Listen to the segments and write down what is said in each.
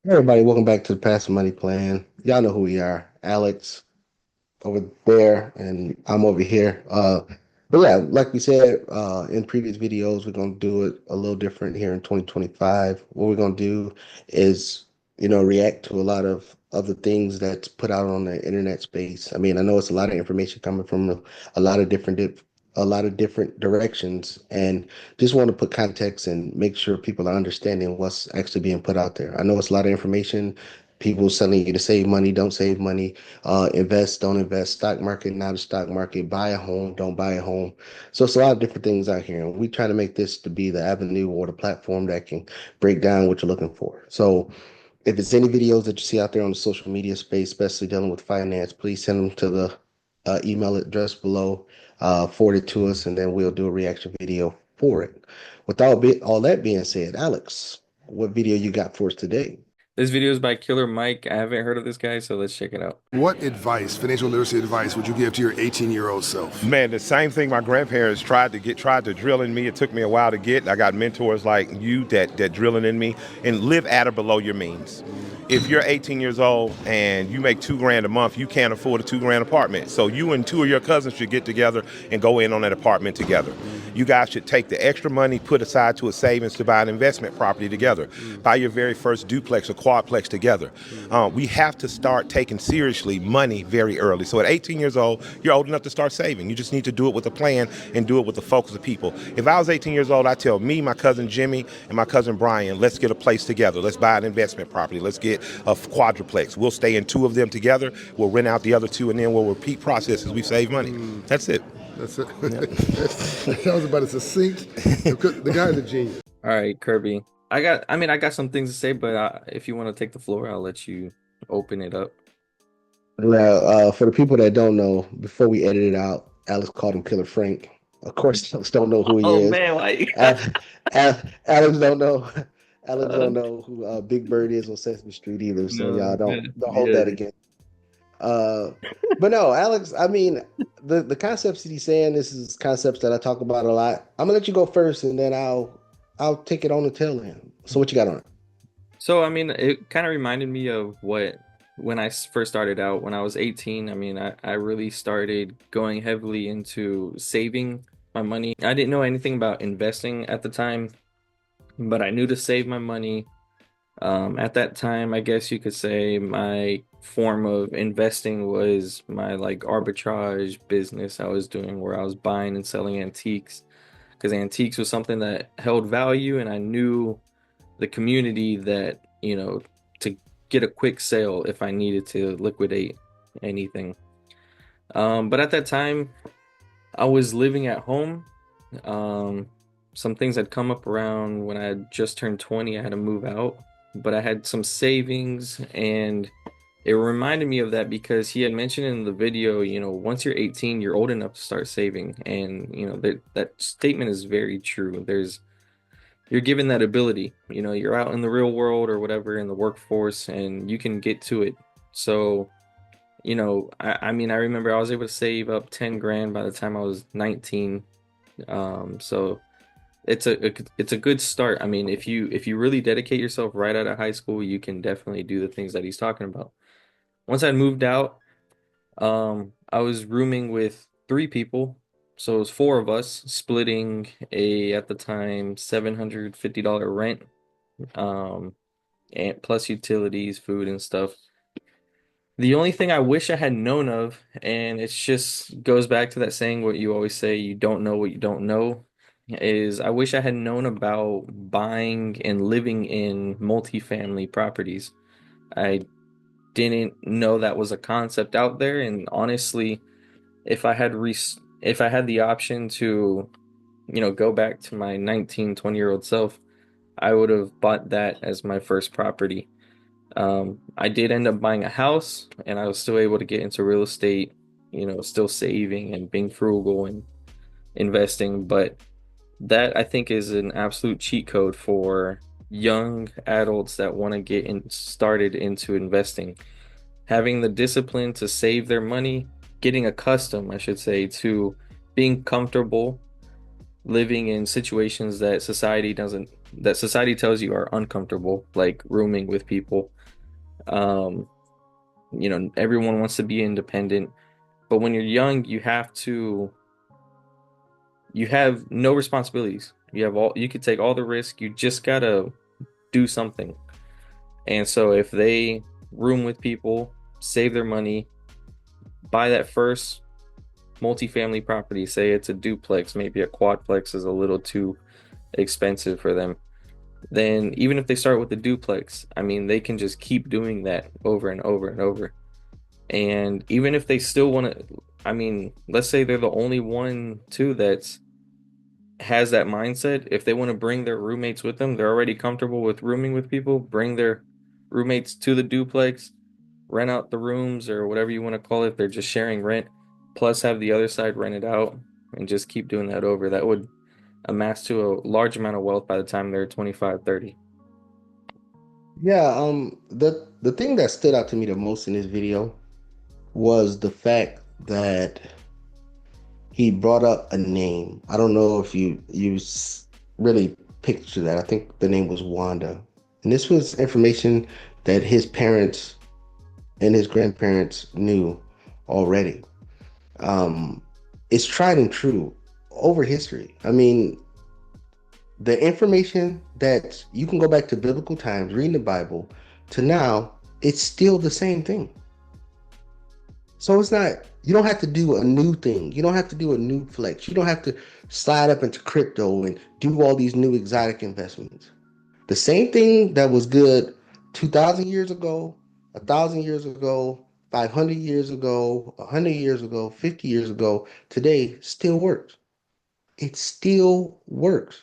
Hey everybody, welcome back to the Passive Money Plan. Y'all know who we are. Alex over there, and I'm over here. But yeah, like we said in previous videos, we're gonna do it a little different here in 2025. What we're gonna do is, react to a lot of the things that's put out on the internet space. I mean, I know it's a lot of information coming from a lot of a lot of different directions, and just want to put context and make sure people are understanding what's actually being put out there. I know it's a lot of information. People telling you to save money, don't save money, invest, don't invest, stock market, not a stock market, buy a home, don't buy a home. So it's a lot of different things out here. And we try to make this to be the avenue or the platform that can break down what you're looking for. So if it's any videos that you see out there on the social media space, especially dealing with finance, please send them to the email address below, forward it to us, and then we'll do a reaction video for it. All that being said, Alex, what video you got for us today? This video is by Killer Mike. I haven't heard of this guy, so let's check it out. What advice, financial literacy advice, would you give to your 18-year-old self? Man, the same thing my grandparents tried to drill in me. It took me a while to get. I got mentors like you that drilling in me, and live at or below your means. If you're 18 years old and you make 2 grand a month, you can't afford a 2 grand apartment. So you and two of your cousins should get together and go in on that apartment together. You guys should take the extra money, put aside to a savings to buy an investment property together. Buy your very first duplex or quadplex together. We have to start taking seriously money very early. So at 18 years old, you're old enough to start saving. You just need to do it with a plan and do it with the focus of people. If I was 18 years old, I tell me, my cousin Jimmy, and my cousin Brian, let's get a place together. Let's buy an investment property. Let's get a quadruplex. We'll stay in 2 of them together. We'll rent out the other 2, and then we'll repeat process as we save money. That's it. That's it. Yeah. That was about as succinct. The guy's a genius. All right, Kirby. I got some things to say, but if you want to take the floor, I'll let you open it up. Now, for the people that don't know, before we edit it out, Alex called him Killer Frank. Of course, Alex don't know who he Oh is. man, why? Alex, Alex don't know. Alex Uh, don't know who Big Bird is on Sesame Street either. So y'all no, don't hold yeah. that again. Uh, but no, Alex. I mean, the concepts that he's saying, this is concepts that I talk about a lot. I'm gonna let you go first, and then I'll take it on the tail end. So what you got on it? So it kind of reminded me of when I first started out when I was 18. I really started going heavily into saving my money. I didn't know anything about investing at the time, but I knew to save my money. At that time, I guess you could say my form of investing was my like arbitrage business I was doing where I was buying and selling antiques because antiques was something that held value and I knew the community that, to get a quick sale if I needed to liquidate anything. But at that time, I was living at home. Um, some things had come up around when I had just turned 20. I had to move out, but I had some savings, and it reminded me of that because he had mentioned in the video, once you're 18, you're old enough to start saving. And, that statement is very true. You're given that ability, you're out in the real world or whatever in the workforce and you can get to it. So, I remember I was able to save up 10 grand by the time I was 19. So it's a good start. I mean, if you really dedicate yourself right out of high school, you can definitely do the things that he's talking about. Once I moved out, I was rooming with 3 people. So it was 4 of us splitting at the time, $750 rent, um, and plus utilities, food and stuff. The only thing I wish I had known of, and it just goes back to that saying what you always say, you don't know what you don't know, is I wish I had known about buying and living in multifamily properties. I didn't know that was a concept out there, and honestly, if I had the option to, go back to my 19, 20-year-old self, I would have bought that as my first property. I did end up buying a house, and I was still able to get into real estate, still saving and being frugal and investing. But that I think is an absolute cheat code for young adults that want to started into investing. Having the discipline to save their money, getting accustomed, I should say, to being comfortable living in situations that society doesn't that society tells you are uncomfortable, like rooming with people. Um, everyone wants to be independent, but when you're young, you have no responsibilities. You could take all the risk. You just gotta do something. And so if they room with people, save their money, buy that first multifamily property, say it's a duplex, maybe a quadplex is a little too expensive for them. Then even if they start with the duplex, I mean, they can just keep doing that over and over and over. And even if they still want to, I mean, let's say they're the only one too that's has that mindset. If they want to bring their roommates with them, they're already comfortable with rooming with people, bring their roommates to the duplex, rent out the rooms or whatever you want to call it. They're just sharing rent, plus have the other side rented out and just keep doing that over. That would amass to a large amount of wealth by the time they're 25, 30. Yeah, the thing that stood out to me the most in this video was the fact that he brought up a name. I don't know if really picture that. I think the name was Wanda. And this was information that his parents and his grandparents knew already. Um, it's tried and true over history. I mean, the information that you can go back to biblical times, reading the Bible, to now, it's still the same thing. So it's not, you don't have to do a new thing. You don't have to do a new flex. You don't have to slide up into crypto and do all these new exotic investments. The same thing that was good 2,000 years ago, 1,000 years ago, 500 years ago, 100 years ago, 50 years ago, today still works. It still works.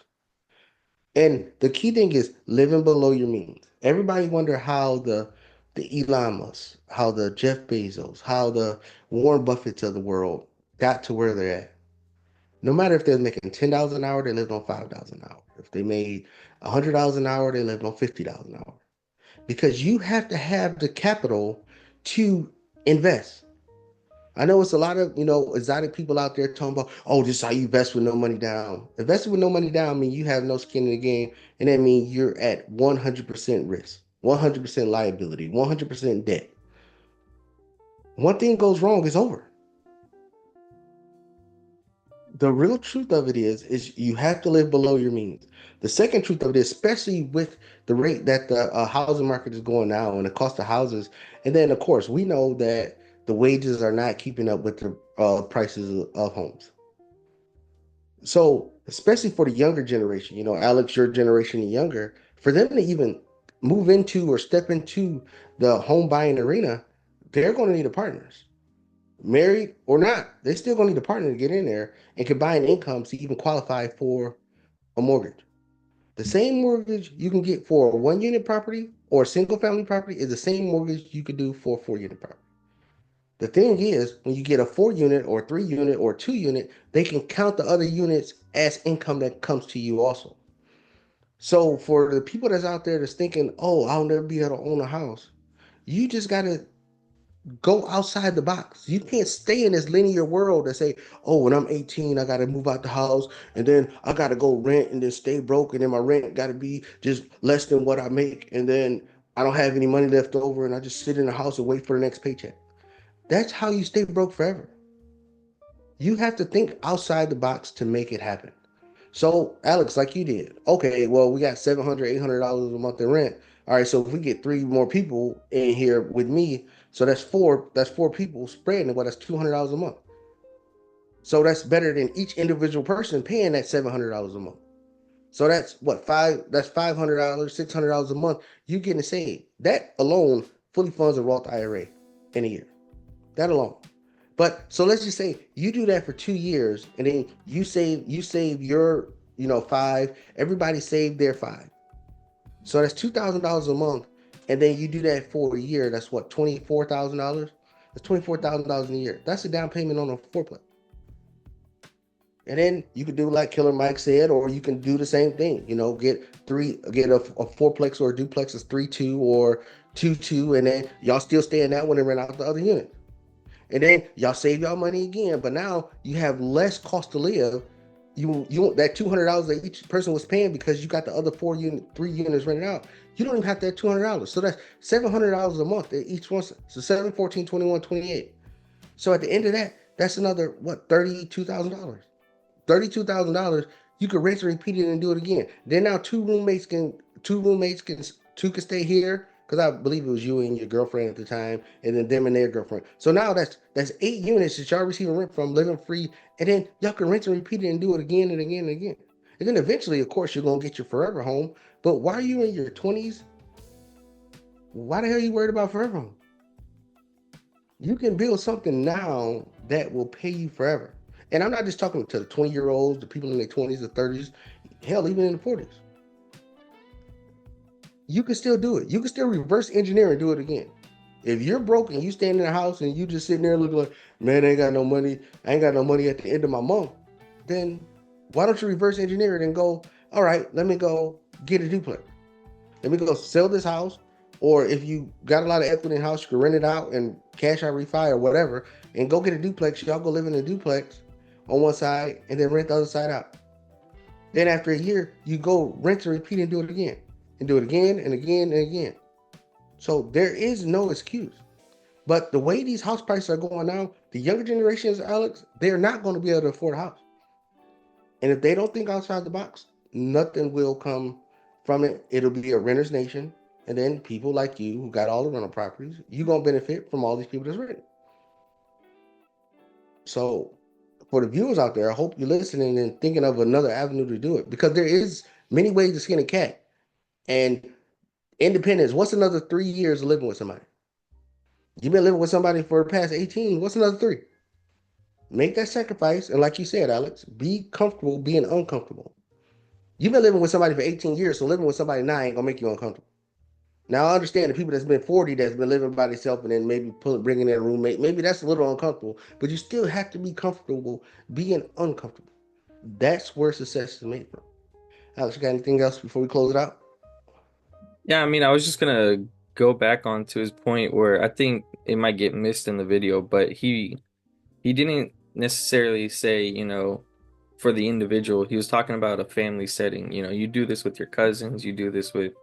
And the key thing is living below your means. Everybody wonder how the Elon Musk, how the Jeff Bezos, how the Warren Buffetts of the world got to where they're at. No matter if they're making $10 an hour, they lived on $5 an hour. If they made $100 an hour, they lived on $50 an hour. Because you have to have the capital to invest. I know it's a lot of, exotic people out there talking about, oh, this is how you invest with no money down. Investing with no money down means you have no skin in the game, and that means you're at 100% risk, 100% liability, 100% debt. One thing goes wrong, it's over. The real truth of it is you have to live below your means. The second truth of it is, especially with the rate that the housing market is going now and the cost of houses, and then of course we know that the wages are not keeping up with the prices of homes. So especially for the younger generation, Alex, your generation and younger, for them to even move into or step into the home buying arena, they're going to need a partners. Married or not, they're still going to need a partner to get in there and combine incomes to even qualify for a mortgage. The same mortgage you can get for a 1 unit property or a single family property is the same mortgage you could do for a 4 unit property. The thing is, when you get a 4 unit or 3 unit or 2 unit, they can count the other units as income that comes to you also. So for the people that's out there that's thinking, oh, I'll never be able to own a house, you just got to go outside the box. You can't stay in this linear world and say, oh, when I'm 18, I got to move out the house and then I got to go rent and then stay broke. And then my rent got to be just less than what I make. And then I don't have any money left over and I just sit in the house and wait for the next paycheck. That's how you stay broke forever. You have to think outside the box to make it happen. So, Alex, like you did, okay, well, we got $700, $800 a month in rent. All right, so if we get three more people in here with me, so that's four people spreading, well, that's $200 a month. So that's better than each individual person paying that $700 a month. So that's what, that's $500, $600 a month you getting saved. That alone fully funds a Roth IRA in a year. That alone. But so let's just say you do that for 2 years and then you save your, five, everybody saved their five. So that's $2,000 a month. And then you do that for a year. That's what, $24,000? That's $24,000 in a year. That's a down payment on a fourplex. And then you can do like Killer Mike said, or you can do the same thing, get a fourplex or a duplex is 3-2 or 2-2, and then y'all still stay in that one and rent out the other unit. And then y'all save y'all money again, but now you have less cost to live You that $200 that each person was paying because you got the other 3 units rented out. You don't even have that $200. So that's $700 a month at each one. So 7, 14, 21, 28. So at the end of that, that's another what, $32,000. $32,000. You could rinse and repeat it and do it again. Then now two can stay here because I believe it was you and your girlfriend at the time, and then them and their girlfriend. So now that's 8 units that y'all receiving rent from, living free, and then y'all can rinse and repeat it and do it again and again and again. And then eventually, of course, you're gonna get your forever home. But why are you in your 20s? Why the hell are you worried about forever home? You can build something now that will pay you forever. And I'm not just talking to the 20-year-olds, the people in their 20s, the 30s, hell, even in the 40s. You can still do it. You can still reverse engineer and do it again. If you're broke and you stand in the house and you just sitting there looking like, man, I ain't got no money. I ain't got no money at the end of my month. Then why don't you reverse engineer it and go, all right, let me go get a duplex. Let me go sell this house. Or if you got a lot of equity in the house, you can rent it out and cash out refi or whatever, and go get a duplex. Y'all go live in a duplex on one side and then rent the other side out. Then after a year, you go rinse and repeat and do it again. And do it again and again and again. So there is no excuse. But the way these house prices are going now, the younger generations, Alex, they're not going to be able to afford a house. And if they don't think outside the box, nothing will come from it. It'll be a renter's nation. And then people like you who got all the rental properties, you're going to benefit from all these people that's renting. So for the viewers out there, I hope you're listening and thinking of another avenue to do it, because there is many ways to skin a cat. And independence, what's another 3 years of living with somebody? You've been living with somebody for the past 18. What's another 3? Make that sacrifice. And like you said, Alex, be comfortable being uncomfortable. You've been living with somebody for 18 years, so living with somebody now ain't going to make you uncomfortable. Now, I understand the people that's been 40 that's been living by themselves and then maybe bringing in a roommate. Maybe that's a little uncomfortable, but you still have to be comfortable being uncomfortable. That's where success is made from. Alex, you got anything else before we close it out? Yeah, I mean, I was just gonna go back onto his point where I think it might get missed in the video, but he didn't necessarily say, for the individual. He was talking about a family setting. You do this with your cousins, you do this with,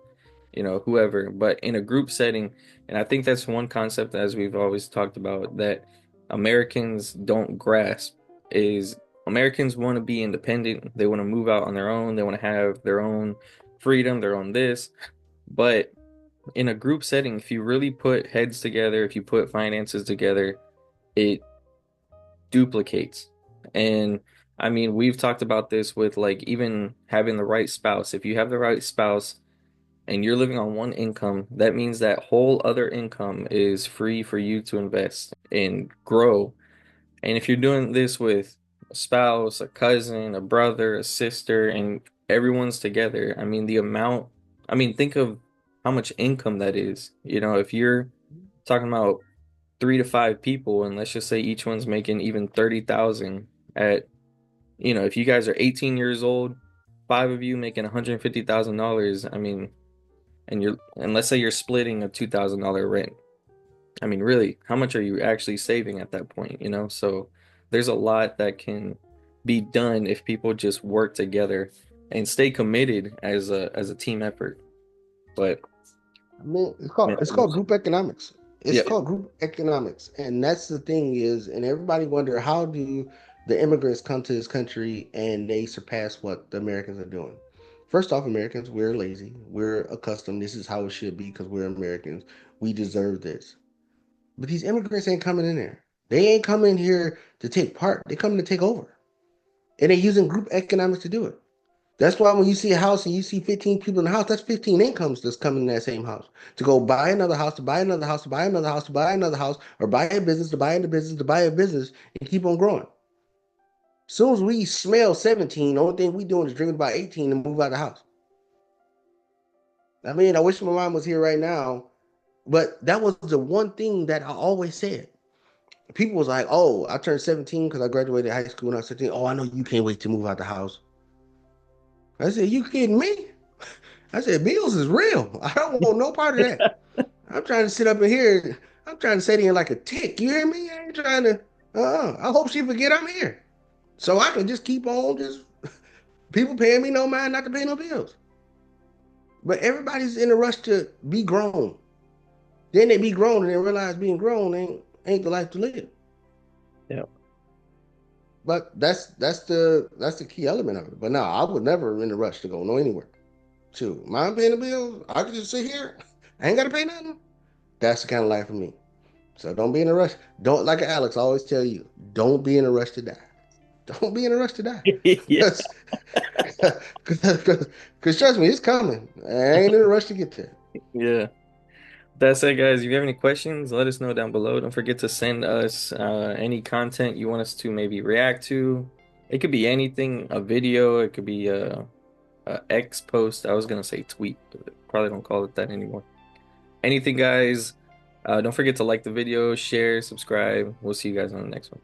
whoever, but in a group setting. And I think that's one concept, as we've always talked about, that Americans don't grasp is Americans want to be independent. They want to move out on their own. They want to have their own freedom, their own this. But in a group setting, if you really put heads together, if you put finances together, it duplicates. And I mean, we've talked about this with like even having the right spouse. If you have the right spouse and you're living on one income, that means that whole other income is free for you to invest and grow. And if you're doing this with a spouse, a cousin, a brother, a sister, and everyone's together, I mean, think of how much income that is. If you're talking about 3 to 5 people, and let's just say each one's making even 30,000 at, if you guys are 18 years old, 5 of you making $150,000. I mean, and let's say you're splitting a $2,000 rent. I mean, really, how much are you actually saving at that point? So there's a lot that can be done if people just work together and stay committed as a team effort. But I mean, it's called group economics. It's yeah, called group economics, and that's the thing is, and everybody wonder how do the immigrants come to this country and they surpass what the Americans are doing. First off, Americans, we're lazy. We're accustomed. This is how it should be because we're Americans. We deserve this. But these immigrants ain't coming in there. They ain't coming here to take part. They coming to take over, and they're using group economics to do it. That's why when you see a house and you see 15 people in the house, that's 15 incomes that's coming in that same house. To go buy another house, to buy another house, to buy another house, to buy another house, or buy a business, to buy a business, to buy a business, and keep on growing. As soon as we smell 17, the only thing we doing is drinking about 18 and move out of the house. I mean, I wish my mom was here right now, but that was the one thing that I always said. People was like, oh, I turned 17 because I graduated high school when I was 17. Oh, I know you can't wait to move out the house. I said, you kidding me? I said, bills is real. I don't want no part of that. I'm trying to sit up in here. I'm trying to sit in like a tick. You hear me? I ain't trying to. I hope she forget I'm here, so I can just keep on just People paying me no mind not to pay no bills. But everybody's in a rush to be grown. Then they be grown and they realize being grown ain't the life to live. Yeah. But that's the key element of it. But no, I would never in a rush to go no anywhere. Shoot, mind paying the bills? I could just sit here. I ain't gotta pay nothing. That's the kind of life for me. So don't be in a rush. Don't like Alex always tell you, don't be in a rush to die. Don't be in a rush to die. Yeah. Because trust me, it's coming. I ain't in a rush to get there. Yeah. That's it, guys. If you have any questions, let us know down below. Don't forget to send us any content you want us to maybe react to. It could be anything, a video, it could be a X post. I was gonna say tweet, but probably don't call it that anymore. Anything, guys. Don't forget to like the video, share, subscribe. We'll see you guys on the next one.